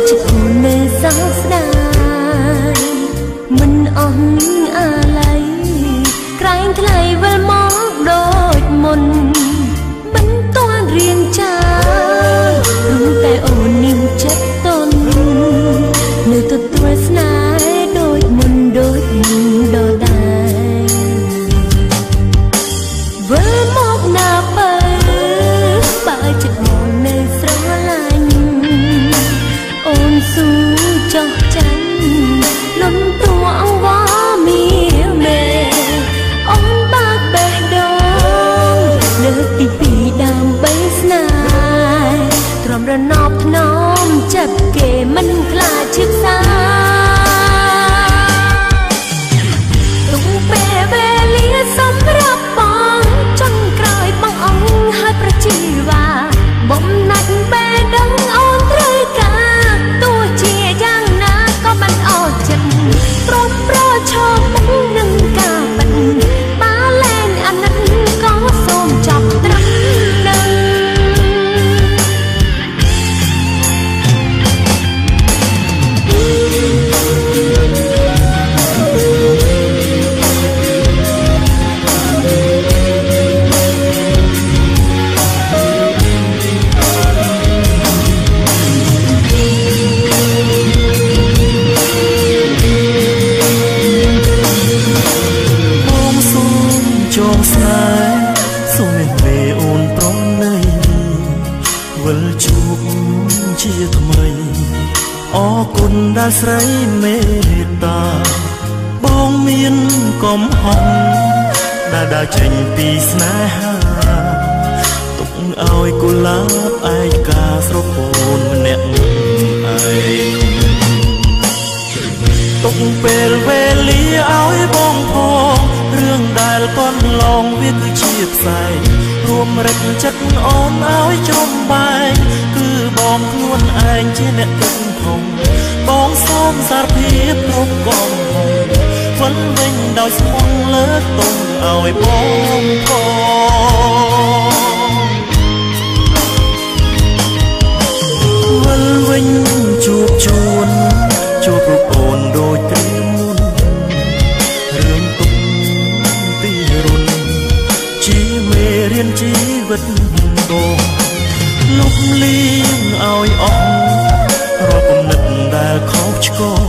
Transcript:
ចិត្តអូននៅសោកស្ដាយមិនអស់អាឡ័យក្រែងថ្លៃវិលមកដូចមុនមិនទាន់រៀងចាព្រោះតែអូននឹងចិត្តតន់នៅទទួលស្នេហ៍ដូចមុនដូចដដែលវិលមកណាបើបើចិត្តមកនៅស្រឡាញ់អូនស៊ូចោះចាញ់លំតួអង្វាមីមេអូនបើកបេះដូងលើកទីពីរដើម្បីស្នេហ៍ទ្រាំរណបថ្នមចិត្តគេមិនខ្លាចឈឺផ្សាទុកពេលវេលាសម្រាប់បងចង់ក្រោយបងអង្គហើយប្រជាវាបំណាច់បេះដូងអូនត្រូវការទោះជាយ៉ាងណាក៏មិនអស់ចិត្តព្រមប្រឈមមុខនឹងការពិតបើលែងអាណិតក៏សូមចាប់ត្រឹមនឹងចងស្នេហ៍សូមមេអូនប្រណីវិលជួបជាថ្មីអរគុណដែលស្រីមេត្តាបងមានកំហុសដែលដើរចេញពីស្នេហាទុកឲ្យកុលាបឯកាស្រពោនម្នាក់ឯងទុកពេលវេលាឲ្យបងផងរឿងដែលកន្លងវាគឺជាផ្សែងរួមរិទ្ធចិត្តអូនឲ្យជ្រុំបែកគឺបងខ្លួនឯងជាអ្នកគិតធំបងសូមសារភាពគ្រប់កំហុសវិលវិញដោយស្មោះលើកទុំឲ្យបងផងវិលវិញជួបជួនជួបរូបអូនដូចត្រីមុនរឿងទុកទីរុនជាមេរៀនជីវិតបងលុបលៀងឲ្យអស់រាល់គំនិតដែលខុសឆ្គង